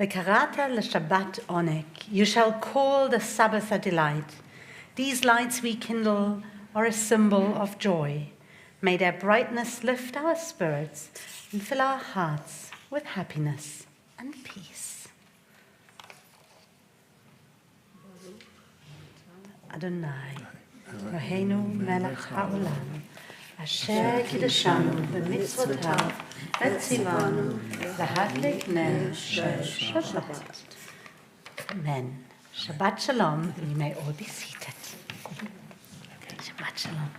V'karata l'Shabbat onek. You shall call the Sabbath a delight. These lights we kindle are a symbol of joy. May their brightness lift our spirits and fill our hearts with happiness and peace. Adonai, Eloheinu melech haolam, asher kiddushanu b'mitzvotav etzivanu lahadlik ner Shabbat. Amen. Shabbat shalom, and you may all be seated. Shabbat shalom.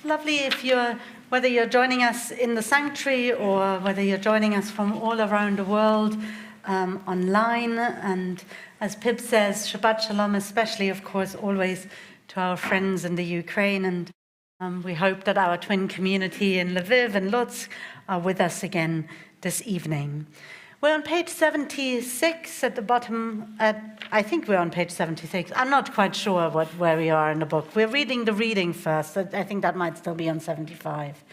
Lovely whether you're joining us in the sanctuary or whether you're joining us from all around the world online. And as Pib says, Shabbat shalom, especially, of course, always to our friends in the Ukraine. And we hope that our twin community in Lviv and Lutsk are with us again this evening. We're on page 76 at the bottom. I think we're on page 76. I'm not quite sure where we are in the book. We're reading the reading first. I think that might still be on 75.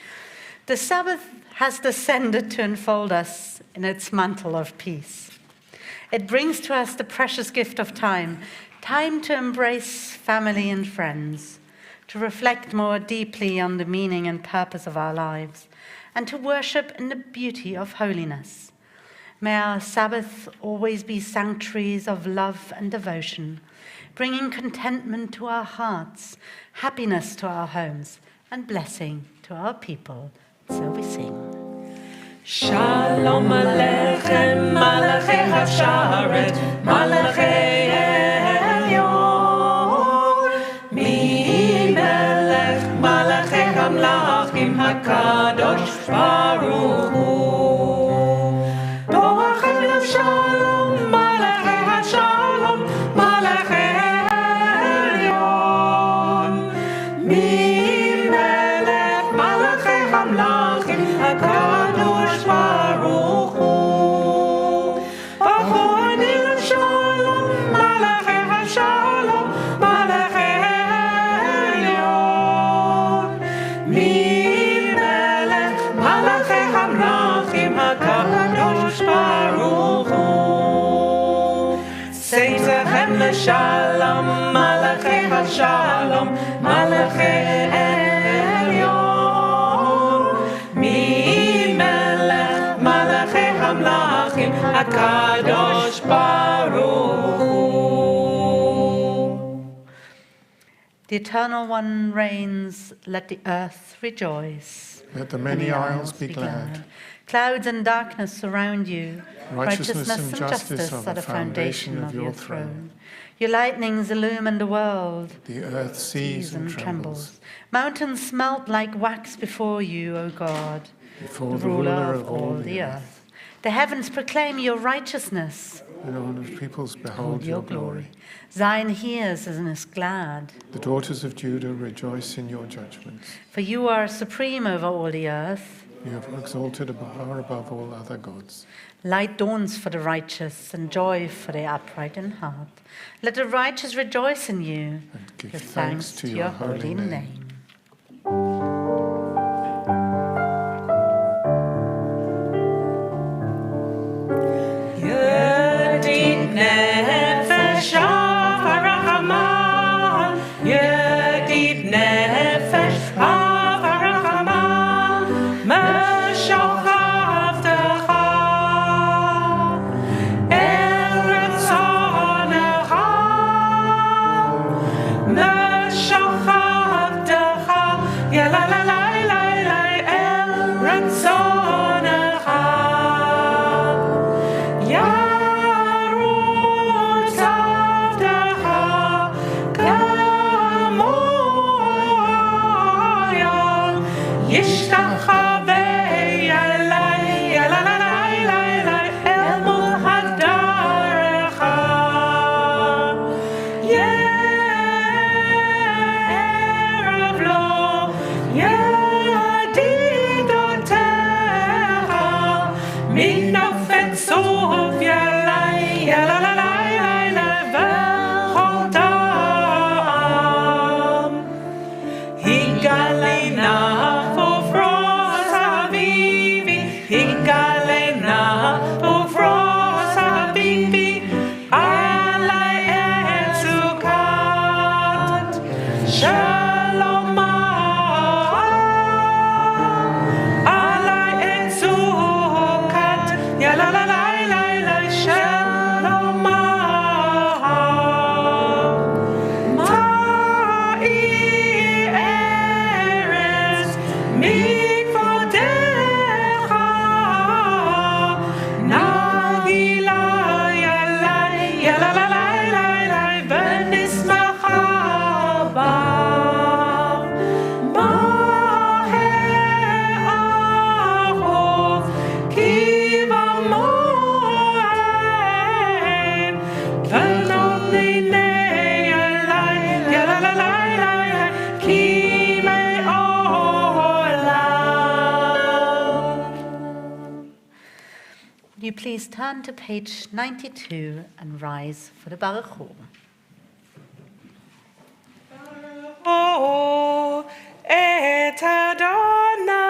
The Sabbath has descended to enfold us in its mantle of peace. It brings to us the precious gift of time to embrace family and friends, to reflect more deeply on the meaning and purpose of our lives, and to worship in the beauty of holiness. May our Sabbath always be sanctuaries of love and devotion, bringing contentment to our hearts, happiness to our homes, and blessing to our people. So we sing. Shalom Aleichem, Malachei Hasharet, Malachei Elyon, Mi Melech, Malachei Hamlachim, HaKadosh Baruch Hu. Shalom, Malachei HaShalom, Malachei Elyon, Mi Melech, Malachei Hamlachim, HaKadosh Baruch Hu. Achonim Shalom, Malachei HaShalom, Malachei Elyon, Mi Melech, Malachei Hamlachim, HaKadosh Baruch Hu. Seizachem l'shalom, Malachei HaShalom, Malachei Elyon, Mi Melech, Malachei Hamlachim, HaKadosh Baruch Hu. The Eternal One reigns, let the earth rejoice. Let the many isles be glad. Clouds and darkness surround you. Righteousness and justice are the foundation of your throne. Your lightnings illumine the world. The earth sees and trembles. Mountains melt like wax before you, O God, Before the ruler of all the earth. The heavens proclaim your righteousness. And all the peoples behold your glory. Zion hears and is glad. The daughters of Judah rejoice in your judgments. For you are supreme over all the earth. You have exalted above all other gods. Light dawns for the righteous and joy for the upright in heart. Let the righteous rejoice in you. And give thanks to your holy name. Yedid nefesh ha'arachaman, Yedid nefesh ha'arachaman, Meshoch avdecha, Eretz onecha, Meshoch avdecha, Yelalalai, Eretz onecha. Yarut avdecha kamoya, yishtachavei alai, yalalalai, el mul hadarecha. Ye'erev lo, yedidotecha, minofetzov yalai, yalalalai, v'chol dam. Higalina for frost. Shalom alai et sukat, ya la la la la la, shalom ma'i eretz mikvodecha, nagila ya la la la la la, v'nismacha ba. Will you please turn to page 92 and rise for the Baruch Hu. Oh, et Adonai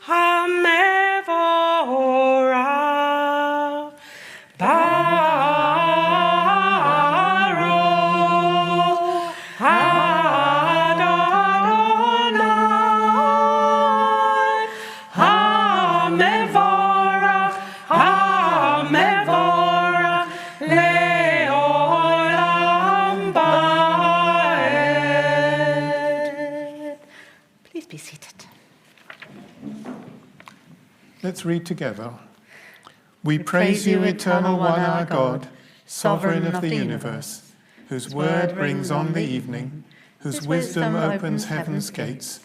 HaMevorach Baruch Adonai HaMevorach HaMevorach Le'olam Ba'ed. Please be seated. Let's read together. We praise you, eternal one, our God, sovereign of the universe, whose word brings on the evening, whose wisdom opens heaven's gates,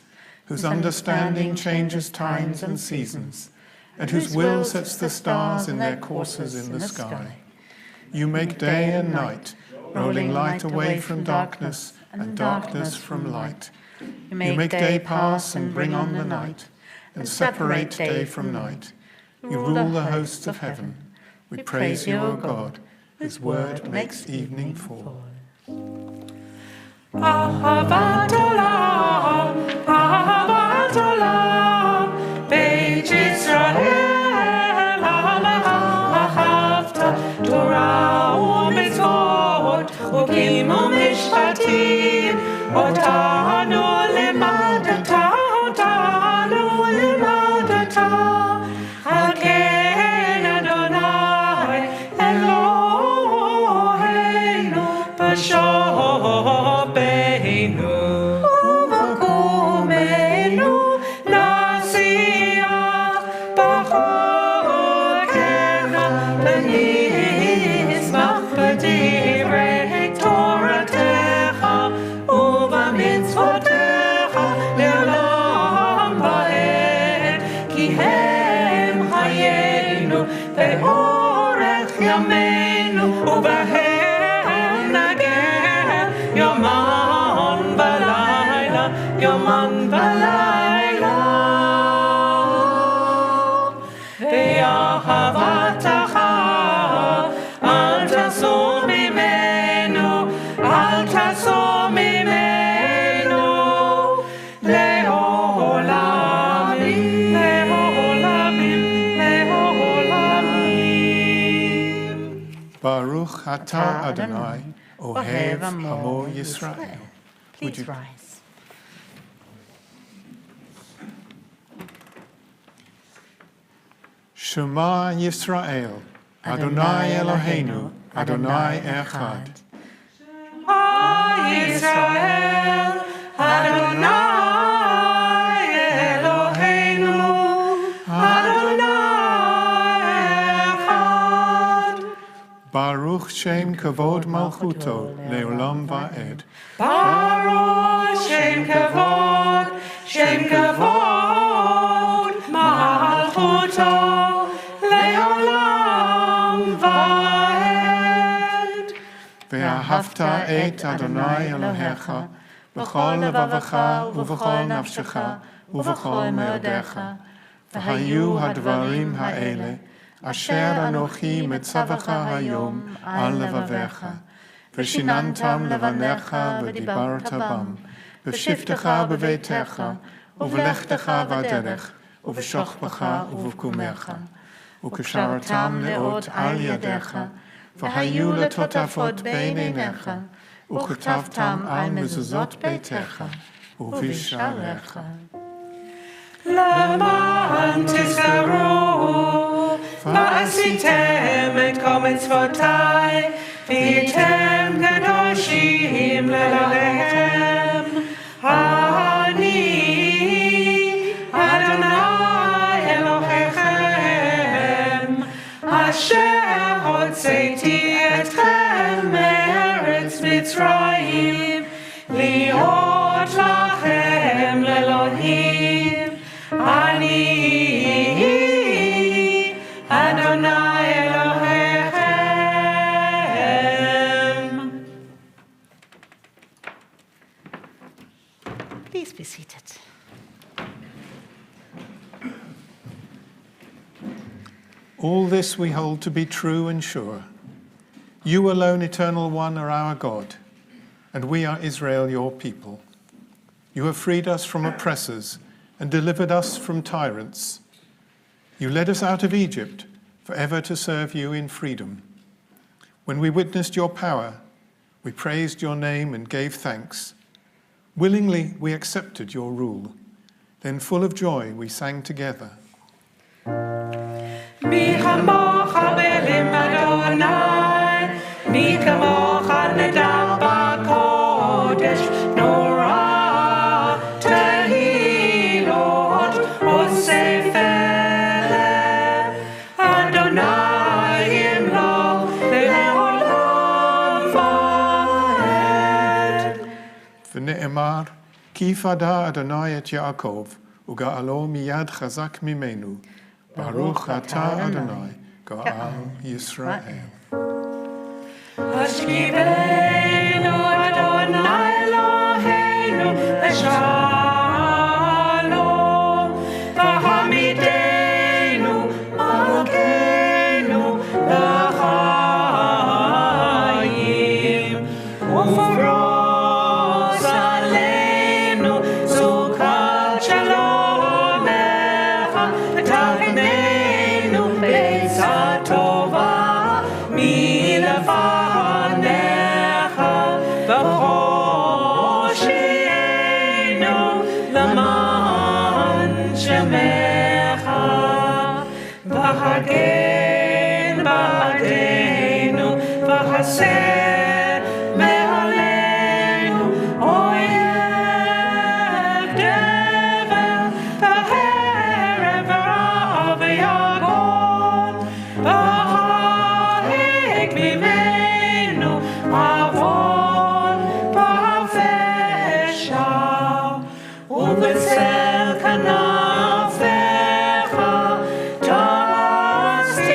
whose understanding changes times and seasons, and whose will sets the stars in their courses in the sky. You make day and night, rolling light away from darkness and darkness from light. You make day pass and bring on the night, and separate day from night. You rule the hosts of heaven. We praise you, O God, whose word makes evening fall. Ahavat olam, ahavat olam, Beit Yisrael, ahavta Torah u'mitzvot, u'kim u'mishpatim, otanu limadata, otanu limadata, Haken Adonai Eloheinu b'shobeinu u'v'kumenu nasiya b'chokecha v'nizmach b'divrei Toratecha u'b'mitzvotecha le'olam ba'ed ki hem hayenu ve'orech yameinu u'behem nageh yoman v'layla ve'ahavatecha al tasur mimenu le'olamim Baruch atah Adonai, Ohev Amo Yisrael. Please rise. Shema Yisrael, Adonai Eloheinu, Adonai Echad. Yisrael, Adonai Eloheinu, Adonai Echad. Baruch Shem Kavod Malchuto, Leolam Va'ed. Baruch Shem Kavod Malchuto, Leolam Va'ed. Ve'ahavta et Adonai Elohecha, B'chol levavecha, u'v'chol nafshecha, u'v'chol meodecha. V'hayu hadvarim ha'ele, asher anochi metzavecha hayom al levavecha. V'shinantam levanecha v'dibarta bam. V'shiftecha b'veitecha, u'v'lechtecha v'aderech, u'v'shochbecha u'v'kumecha. U'keshartam leot al yadecha, v'hayu letotafot bein einecha, וכתבתם על מזוזות ביתך ובשעריך. למען תזכרו, ועשיתם את כל מצוותיי, והייתם קדושים לאלוהיכם. אני, אדוני אלוהיכם, אשר הוצאתי אתכם מארץ מצרים, להיות לכם לאלוהים. אני, אדוני אלוהיכם. Please be seated. All this we hold to be true and sure. You alone, Eternal One, are our God, and we are Israel, your people. You have freed us from oppressors and delivered us from tyrants. You led us out of Egypt, forever to serve you in freedom. When we witnessed your power, we praised your name and gave thanks. Willingly we accepted your rule. Then full of joy we sang together. מי כמוך בלב אדוני, מי כמוך נדע בקודש, נורא תהילות אוסף אליו. אדוני ימלוך לעולם ועד. ונאמר, כי פדה אדוני את יעקב, וגאלו מיד חזק ממנו. ברוך אתה אדוני, גאל ישראל. השכיבנו אדוני אלוהינו לשלום, והעמידנו מלכנו לחיים, ופרוס עלינו סוכת שלומך, ותבננו בעצה טובה מלפניך, והושיענו למען שמך, והגן בעדנו, והסר מעלינו אויב דבר, והרב רע ויגון, והרחק ממנו עוון ופשע, ובצל כנפיך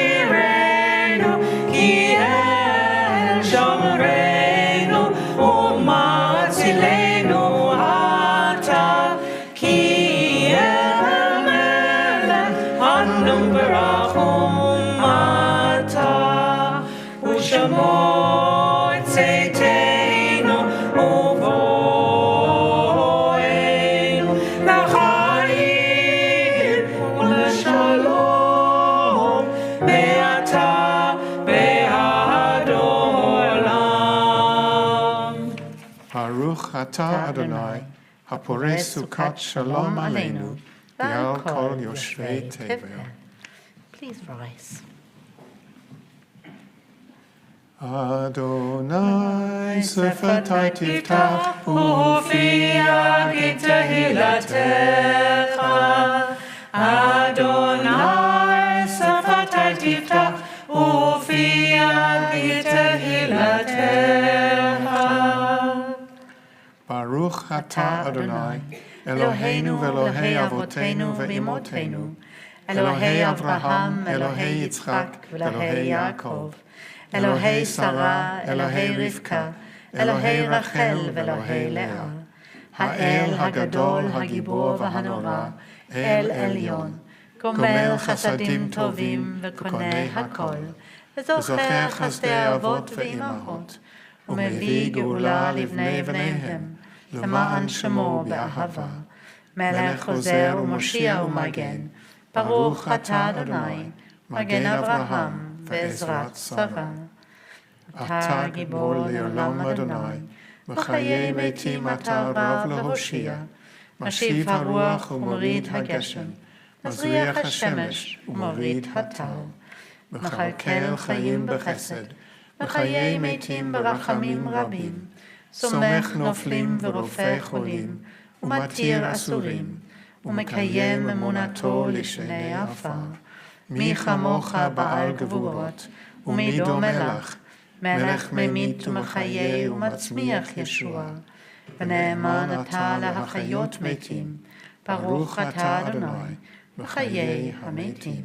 תסתירנו, כי אל שומרנו ומצילנו אתה, כי אל מלך אנו ברחום אתה, ושמו צאתנו ובואנו לחיים ולשלום, מעתה ועד עולם. ברוך אתה אדוני, הפורש סוכת שלום עלינו, ועל כל יושבי תבל. Please rise. אדוני שפתי תפתח ופי יגיד תהילתך. אדוני שפתי תפתח ופי יגיד תהילתך. ברוך אתה אדוני, אלוהינו ואלוהי אבותינו ואמותינו, אלוהי אברהם, אלוהי יצחק ואלוהי יעקב, אלוהי שרה, אלוהי רבקה, אלוהי רחל ואלוהי לאה, האל הגדול, הגיבור והנורא, אל עליון, גומל חסדים טובים וקונה הכל, וזוכר חסדי אבות ואימהות, ומביא גאולה לבני בניהם, למען שמו באהבה, מלך חוזר ומושיע ומגן, ברוך אתה אדוני, מגן אברהם ועזרת שרה. אתה גיבור לעולם אדוני, בחיי מתים אתה רב להושיע, משיב הרוח ומוריד הגשם, מזריח השמש ומוריד הטל, מכלכל חיים בחסד, בחיי מתים ברחמים רבים, סומך נופלים ורופא חולים, ומתיר אסורים, ומקיים אמונתו לשני עפר. מי כמוך בעל גבורות, ומי דומה לך, מלך ממית ומחיה ומצמיח ישוע. ונאמן אתה להחיות מתים, ברוך אתה אדוני, בחיי המתים.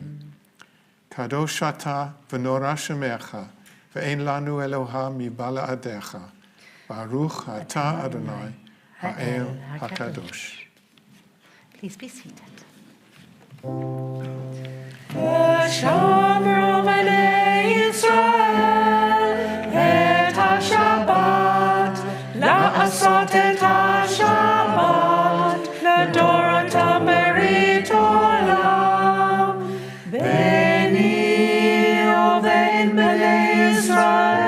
קדוש אתה ונורא שמך, ואין לנו אלוה מבלעדיך. ברוך אתה אדוני, האל הקדוש. Please be seated. ושמרו בני ישראל את השבת, לעשות את השבת לדורותם ברית עולם. ביני ובין בני ישראל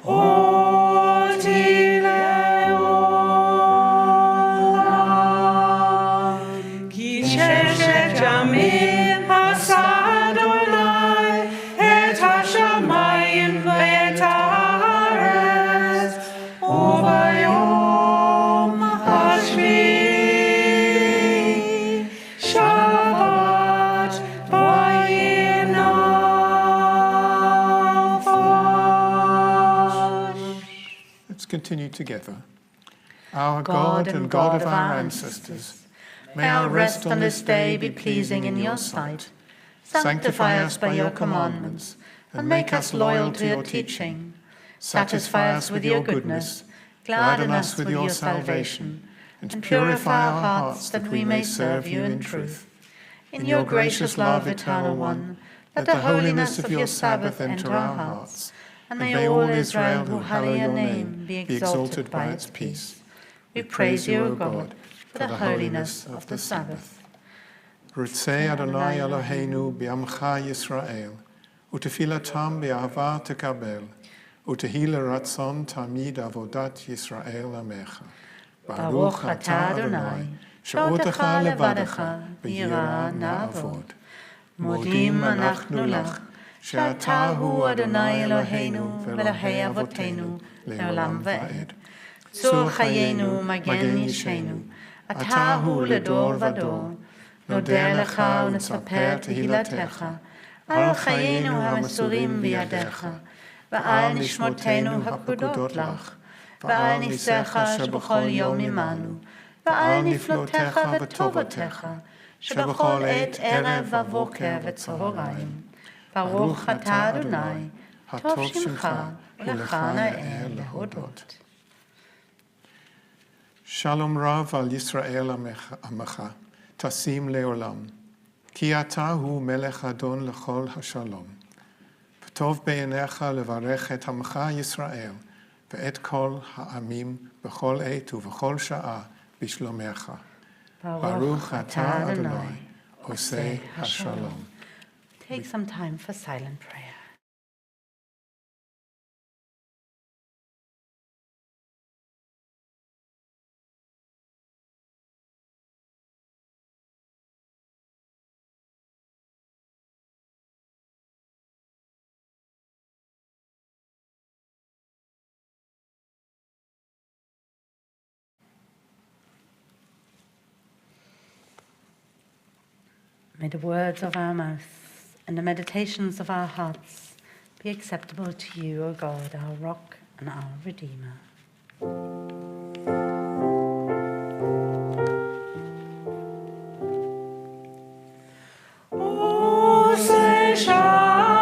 אותי לעולם. כי ששת ימים עשה אדוני את השמיים ואת הארץ, וביום השביעי שבת וינפש. Let's continue together. Our God and God of our ancestors, may our rest on this day be pleasing in your sight. Sanctify us by your commandments, and make us loyal to your teaching. Satisfy us with your goodness, gladden us with your salvation, and purify our hearts that we may serve you in truth. In your gracious love, Eternal One, let the holiness of your Sabbath enter our hearts, and may all Israel who hallow your name be exalted by its peace. We praise you, O God, for the holiness of the Sabbath. Rutzei Adonai Eloheinu bi'amcha Yisrael, utefilatam be'ahava tekabel, utehi leratzon tamid avodat Yisrael amecha. Baruch atah Adonai, she'otecha levadecha v'yira na'avod. Modim anachnu lach, שאתה הוא אדוני אלוהינו ואלוהי אבותינו לעולם ועד. צור חיינו מגן ישענו, אתה הוא לדור ודור. נודה לך ונספר תהילתך, על חיינו המסורים בידיך, ועל נשמותינו הפקודות לך, ועל ניסיך שבכל יום עמנו, ועל נפלותיך וטובותיך, שבכל עת ערב ובוקר וצהריים. ברוך אתה אדוני, טוב שמך ולך נאה להודות. שלום רב על ישראל עמך, תשים לעולם. כי אתה הוא מלך אדון לכל השלום. וטוב בעיניך לברך את עמך ישראל, ואת כל העמים בכל עת ובכל שעה בשלומך. ברוך אתה אדוני, עושה השלום. Take some time for silent prayer. May the words of our mouth and the meditations of our hearts be acceptable to you, O God, our rock and our Redeemer. Israel,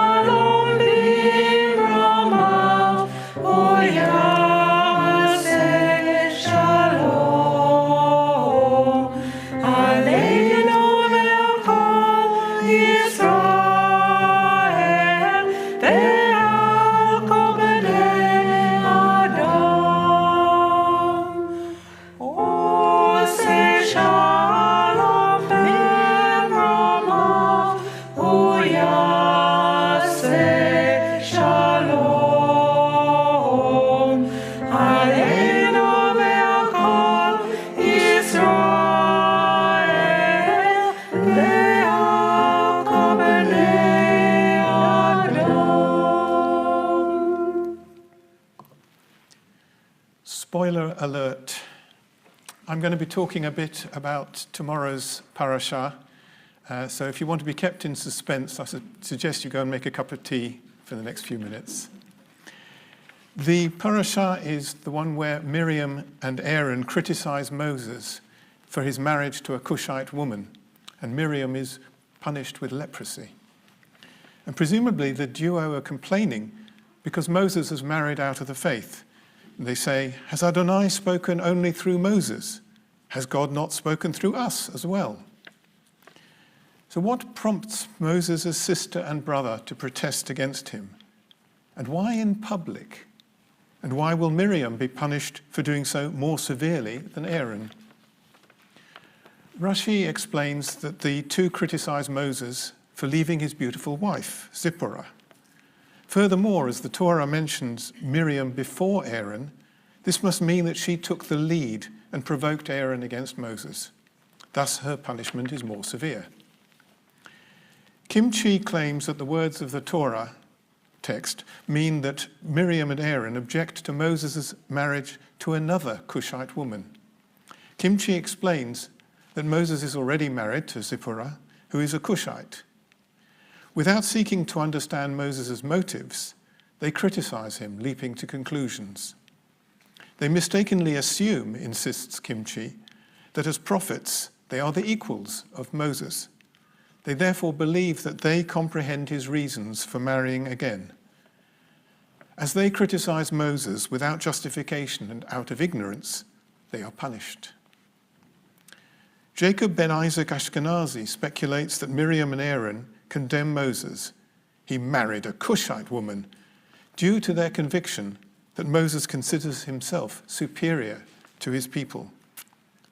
Spoiler alert. I'm going to be talking a bit about tomorrow's parashah. So if you want to be kept in suspense, I suggest you go and make a cup of tea for the next few minutes. The parashah is the one where Miriam and Aaron criticize Moses for his marriage to a Cushite woman, and Miriam is punished with leprosy. And presumably the duo are complaining because Moses has married out of the faith. And they say, "Has Adonai spoken only through Moses? Has God not spoken through us as well?" So what prompts Moses' sister and brother to protest against him? And why in public? And why will Miriam be punished for doing so more severely than Aaron? Rashi explains that the two criticize Moses for leaving his beautiful wife, Zipporah. Furthermore, as the Torah mentions Miriam before Aaron, this must mean that she took the lead and provoked Aaron against Moses. Thus, her punishment is more severe. Kimchi claims that the words of the Torah text mean that Miriam and Aaron object to Moses' marriage to another Cushite woman. Kimchi explains that Moses is already married to Zipporah, who is a Cushite. Without seeking to understand Moses' motives, they criticize him, leaping to conclusions. They mistakenly assume, insists Kimchi, that as prophets, they are the equals of Moses. They therefore believe that they comprehend his reasons for marrying again. As they criticize Moses without justification and out of ignorance, they are punished. Jacob ben Isaac Ashkenazi speculates that Miriam and Aaron condemn Moses. He married a Cushite woman due to their conviction that Moses considers himself superior to his people.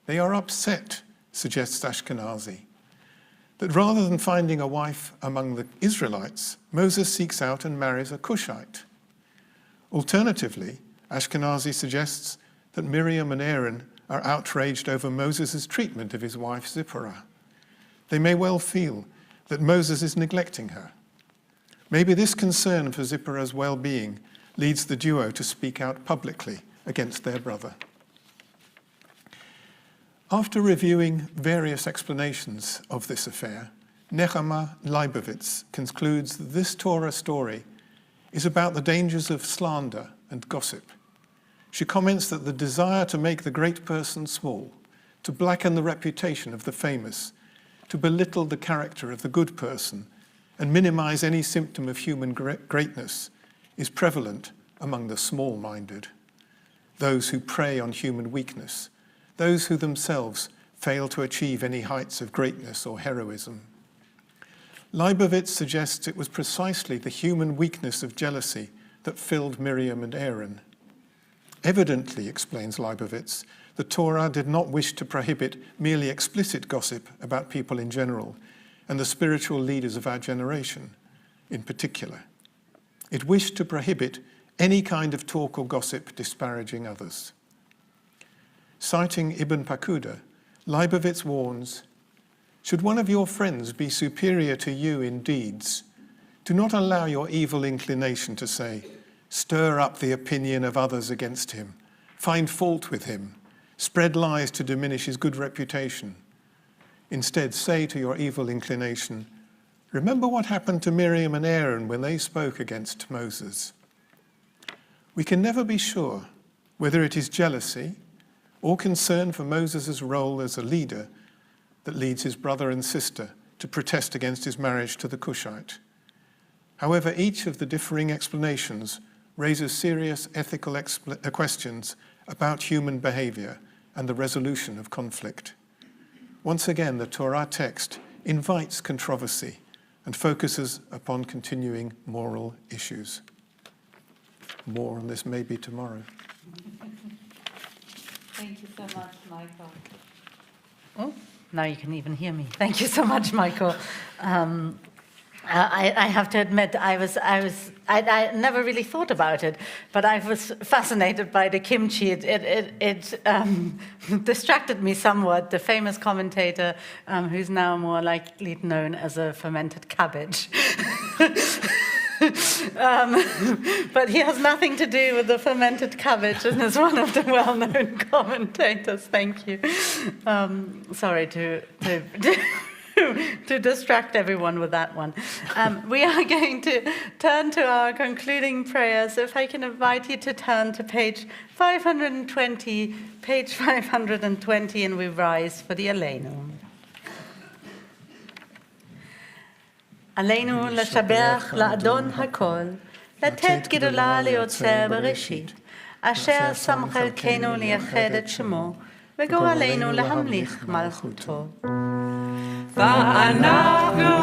They are upset, suggests Ashkenazi, that rather than finding a wife among the Israelites, Moses seeks out and marries a Cushite. Alternatively, Ashkenazi suggests that Miriam and Aaron are outraged over Moses' treatment of his wife Zipporah. They may well feel that Moses is neglecting her. Maybe this concern for Zipporah's well-being leads the duo to speak out publicly against their brother. After reviewing various explanations of this affair, Nechama Leibovitz concludes that this Torah story is about the dangers of slander and gossip. She comments that the desire to make the great person small, to blacken the reputation of the famous, to belittle the character of the good person, and minimize any symptom of human greatness is prevalent among the small-minded, those who prey on human weakness, those who themselves fail to achieve any heights of greatness or heroism. Leibovitz suggests it was precisely the human weakness of jealousy that filled Miriam and Aaron. Evidently, explains Leibovitz, the Torah did not wish to prohibit merely explicit gossip about people in general and the spiritual leaders of our generation in particular. It wished to prohibit any kind of talk or gossip disparaging others. Citing Ibn Pakuda, Leibovitz warns, "Should one of your friends be superior to you in deeds, do not allow your evil inclination to say, 'Stir up the opinion of others against him, find fault with him, spread lies to diminish his good reputation.' Instead, say to your evil inclination, 'Remember what happened to Miriam and Aaron when they spoke against Moses.'" We can never be sure whether it is jealousy or concern for Moses' role as a leader that leads his brother and sister to protest against his marriage to the Cushite. However, each of the differing explanations raises serious ethical questions about human behavior and the resolution of conflict. Once again, the Torah text invites controversy and focuses upon continuing moral issues. More on this maybe tomorrow. Thank you so much, Michael. Oh, now you can even hear me. Thank you so much, Michael. I have to admit, I never really thought about it, but I was fascinated by the kimchi. It distracted me somewhat. The famous commentator, who's now more likely known as a fermented cabbage. But he has nothing to do with the fermented cabbage and is one of the well-known commentators. Thank you. Sorry to distract everyone with that one. We are going to turn to our concluding prayers. If I can invite you to turn to page 520, and we rise for the Aleinu. עלינו לשבח לאדון הכל, לתת גדולה ליוצר בראשית, אשר שם חלקנו לייחד את שמו, וגורלנו להמליך מלכותו. ואנחנו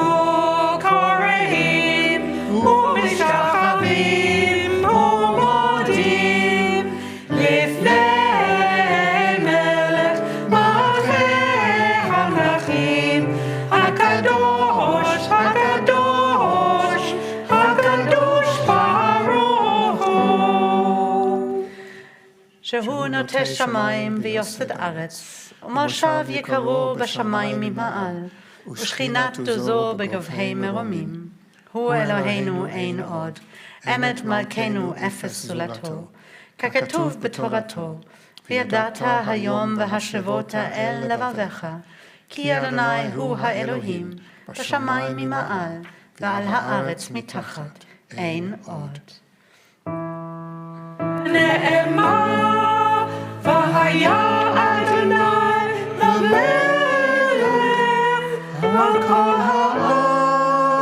קוראים ומשתחווים ומודים לפני מלך מלכי המלכים הקדוש הקדוש הקדוש ברוך הוא. שהוא נוטה שמיים ויוסד ארץ, ומושב יקרו בשמיים ממעל, ושכינת עוזו בגבהי מרומים. הוא אלוהינו אין עוד, אמת מלכנו אפס זולתו, ככתוב בתורתו, וידעת היום והשבות אל לבביך, כי אדוני הוא האלוהים, בשמיים ממעל, ועל הארץ מתחת, אין עוד. נאמר, והיה אדוני למלך על כל הארץ,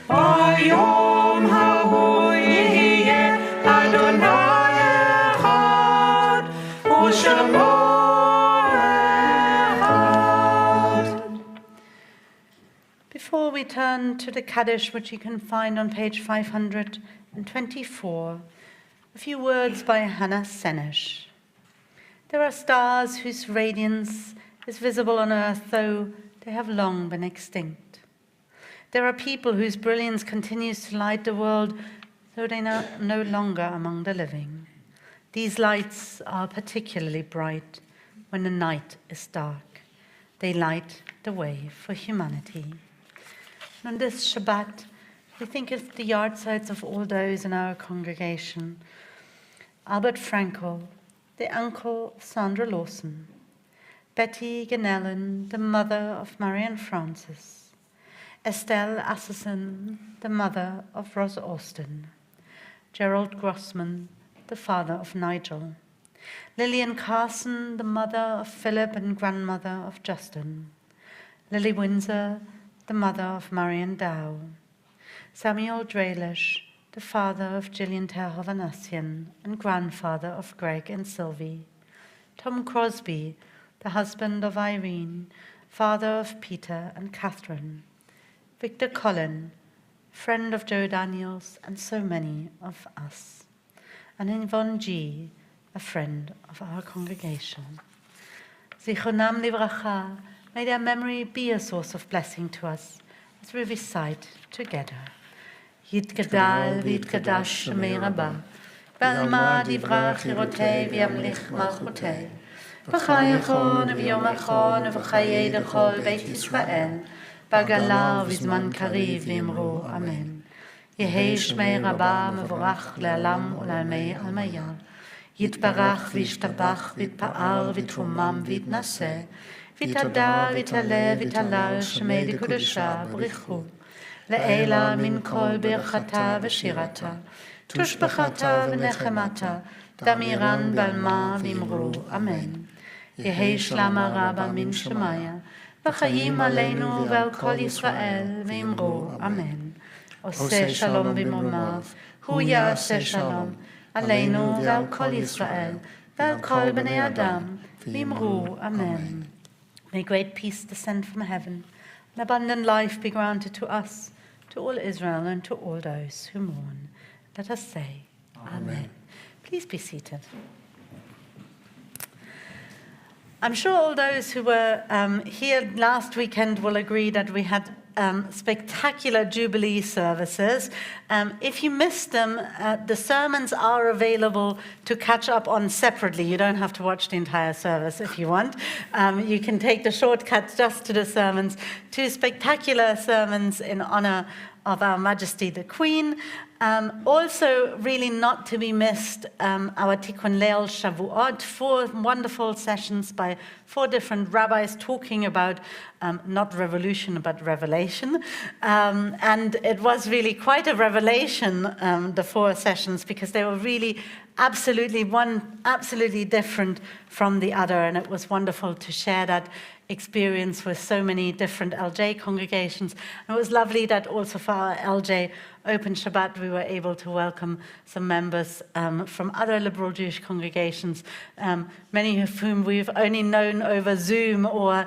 ביום ההוא יהיה אדוני אחד, ושמו אחד. Before we turn to the Kaddish, which you can find on page 524, a few words by Hannah Senesh. There are stars whose radiance is visible on earth, though they have long been extinct. There are people whose brilliance continues to light the world, though they are no longer among the living. These lights are particularly bright when the night is dark. They light the way for humanity. And on this Shabbat, we think of the yahrzeits of all those in our congregation. Albert Frankel, the uncle of Sandra Lawson. Betty Ganellan, the mother of Marian Francis. Estelle Assassin, the mother of Rosa Austin. Gerald Grossman, the father of Nigel. Lillian Carson, the mother of Philip and grandmother of Justin. Lily Windsor, the mother of Marian Dow. Samuel Dralish, the father of Gillian Terhovanassian and grandfather of Greg and Sylvie. Tom Crosby, the husband of Irene, father of Peter and Catherine. Victor Colin, friend of Joe Daniels and so many of us. And Yvonne G., a friend of our congregation. Zichronam livracha, may their memory be a source of blessing to us as we recite together. יתגדל ויתקדש שמי רבה, ועלמא דברה חירותי וימליך מלכותי, בחייכון וביומכון ובחיי דכל בית ישראל, בגלה ובזמן קריב ואמרו אמן. יהי שמי רבה מבורך לעלם ולעלמי עלמיה, יתברך וישתבח ויתפאר ויתרומם ויתנשא, ויתהדר ויתעלה ויתהלל שמי דקודשה בריחו, לעילה מן כל ברכתה ושירתה, תושבחתה ונחמתה, דמירן בלמה ואמרו אמן. יהי שלמה רבה מן שמיה, וחיים עלינו ועל כל ישראל ואמרו אמן. עושה שלום במרומיו, הוא יעשה שלום, עלינו ועל כל ישראל ועל כל בני אדם ואמרו אמן. May great peace descend from heaven, and abundant life be granted to us, to all Israel and to all those who mourn. Let us say, Amen. Please be seated. I'm sure all those who were here last weekend will agree that we had spectacular Jubilee services. If you missed them, the sermons are available to catch up on separately. You don't have to watch the entire service if you want. You can take the shortcuts just to the sermons. Two spectacular sermons in honor of Our Majesty the Queen. Also, really not to be missed, our Tikkun Leil Shavuot, 4 wonderful sessions by 4 different rabbis talking about not revolution, but revelation. And it was really quite a revelation, the 4 sessions, because they were really absolutely different from the other. And it was wonderful to share that experience with so many different LJ congregations. And it was lovely that also for our LJ Open Shabbat, we were able to welcome some members from other liberal Jewish congregations, many of whom we've only known over Zoom or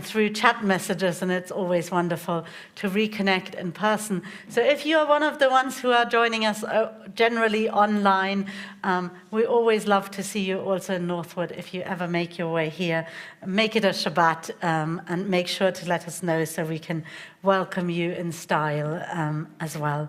through chat messages, and it's always wonderful to reconnect in person. So if you are one of the ones who are joining us generally online, we always love to see you also in Northwood. If you ever make your way here, make it a Shabbat, and make sure to let us know so we can welcome you in style as well.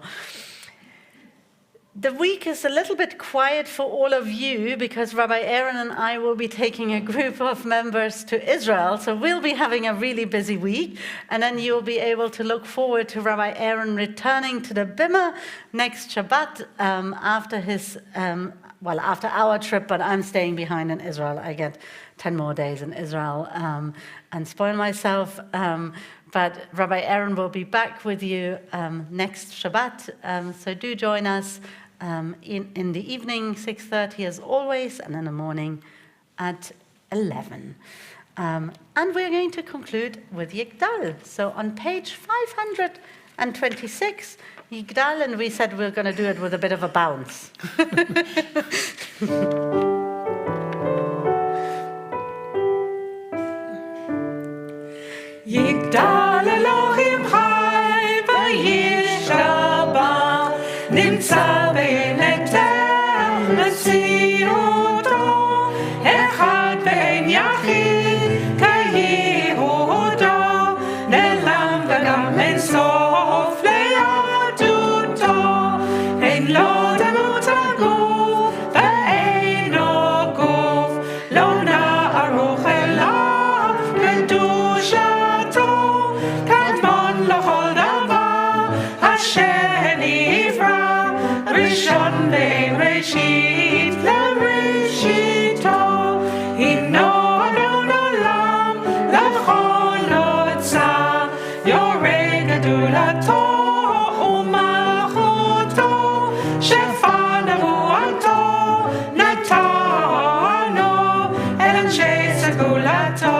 The week is a little bit quiet for all of you because Rabbi Aaron and I will be taking a group of members to Israel. So we'll be having a really busy week. And then you'll be able to look forward to Rabbi Aaron returning to the Bimah next Shabbat after his, after our trip, but I'm staying behind in Israel. I get 10 more days in Israel and spoil myself. But Rabbi Aaron will be back with you next Shabbat. So do join us in the evening, 6:30 as always, and in the morning at 11. And we're going to conclude with Yigdal. So on page 526, Yigdal, and we said we're going to do it with a bit of a bounce. יגדל אלוהים חי וישבע, נמצא בנתר מציאותו, אחד ואין יחיד כיהודו, נעלם וגם אין סוף ליהדותו, אין לו דמות הגוף ואין לו גוף, לא נערוך אליו קדושה. ראשון בראשית לראשיתו, הינו אדון עולם לכל נוצר, יורה גדולתו ומלכותו, שפע נבואתו נתנו אל אנשי סגולתו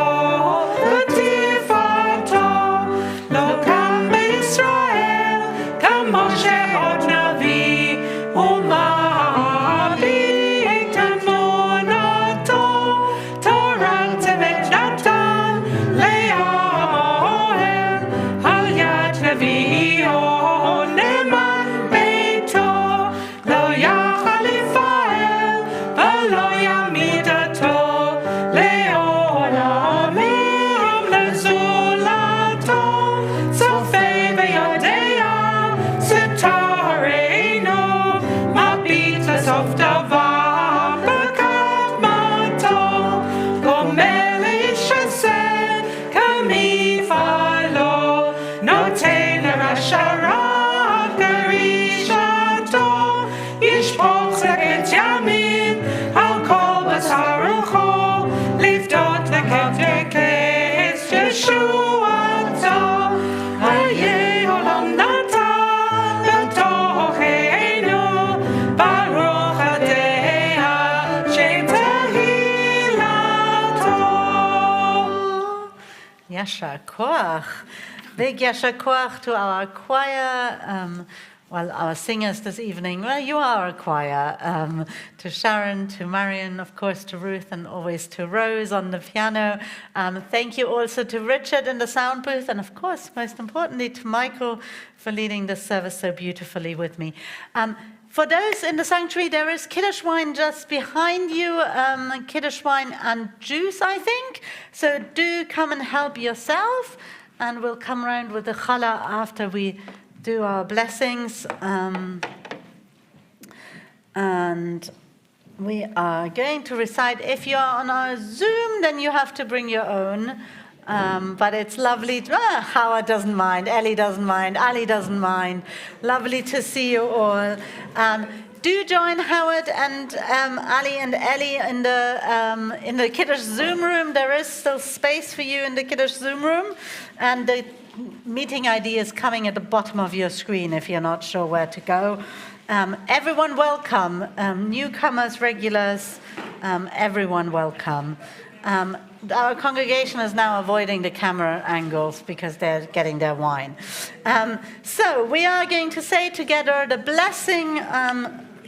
ותפארתו, לא קם בישראל כמו שעוד נביא ומביט אמונתו, תורת אמת נתן ליואל, על יד נביאו נאמן ביתו, לא יחליף האל ולא יעמיד אותו לעולמים לזולתו, צופה ויודע סתרנו, מביט לסוף דבר בקדמתו, גומל איש הזה כמפעלו, נותן לרשע רק דרישתו, ישפוך שקט ימים על כל בשר רוחו, לפדות לקטקס ישועתו, חיי עולם נתן בתוכנו, ברוך הדעה שתהילתו. Yasher Koach. Big Yasher Koach to our choir, our singers this evening. Well, you are a choir. To Sharon, to Marion, of course, to Ruth, and always to Rose on the piano. Thank you also to Richard in the sound booth, and of course, most importantly, to Michael for leading this service so beautifully with me. For those in the sanctuary, there is Kiddush wine just behind you, Kiddush wine and juice, I think. So do come and help yourself, and we'll come around with the challah after we do our blessings. And we are going to recite. If you're on our Zoom, then you have to bring your own. But it's lovely. Howard doesn't mind. Ellie doesn't mind. Ali doesn't mind. Lovely to see you all. Do join Howard and Ali and Ellie in the Kiddush Zoom room. There is still space for you in the Kiddush Zoom room, and the meeting ID is coming at the bottom of your screen if you're not sure where to go. Everyone welcome. Newcomers, regulars, everyone welcome. Our congregation is now avoiding the camera angles because they're getting their wine. So we are going to say together the blessing,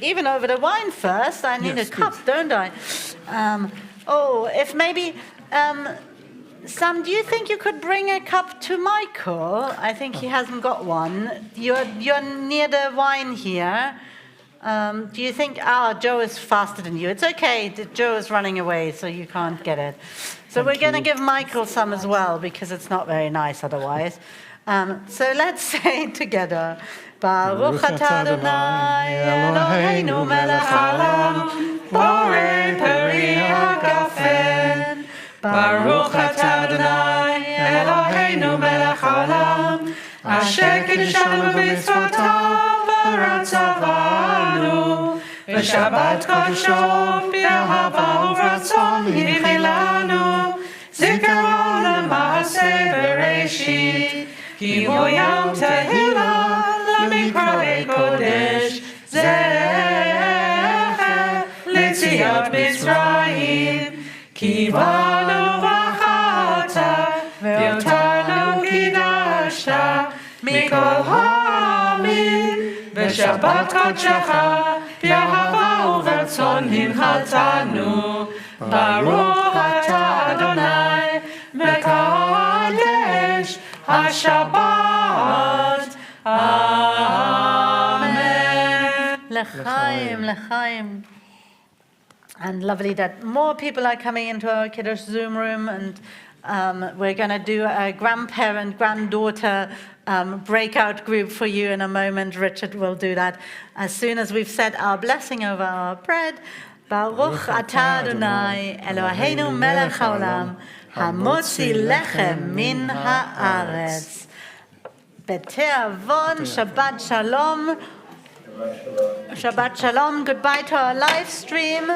even over the wine first. I need a cup, don't I? If maybe... Sam, do you think you could bring a cup to Michael? I think he hasn't got one. You're near the wine here. Do you think... Joe is faster than you. It's okay. Joe is running away, so you can't get it. So we're going to give Michael some as well, because it's not very nice otherwise. So let's say together. Baruch atah Adonai Eloheinu melech haolam borei peri hagafen. Baruch atah Adonai Eloheinu melech haolam asher kiddushanu b'mitzvotav v'ratzavanu v'shabbat kodesho b'ahava u'ratzon hinchilanu zikaron l'maaseh bereishit ki hu yom tehillah l'mikra'ei kodesh zecher l'yetziat Mitzrayim כי באנו בחרת, ואותנו קידשת מכל העמים, ושבת קודשך, באהבה וברצון הנחלתנו. ברוך אתה אדוני, מקדש השבת. אמן. לחיים, לחיים. And lovely that more people are coming into our Kiddush Zoom room, and we're going to do a grandparent, granddaughter breakout group for you in a moment. Richard will do that as soon as we've said our blessing over our bread. Baruch atah Adonai Eloheinu melech haolam hamotzi lechem min haaretz. B'te'avon Shabbat shalom. Shabbat shalom. Goodbye to our live stream.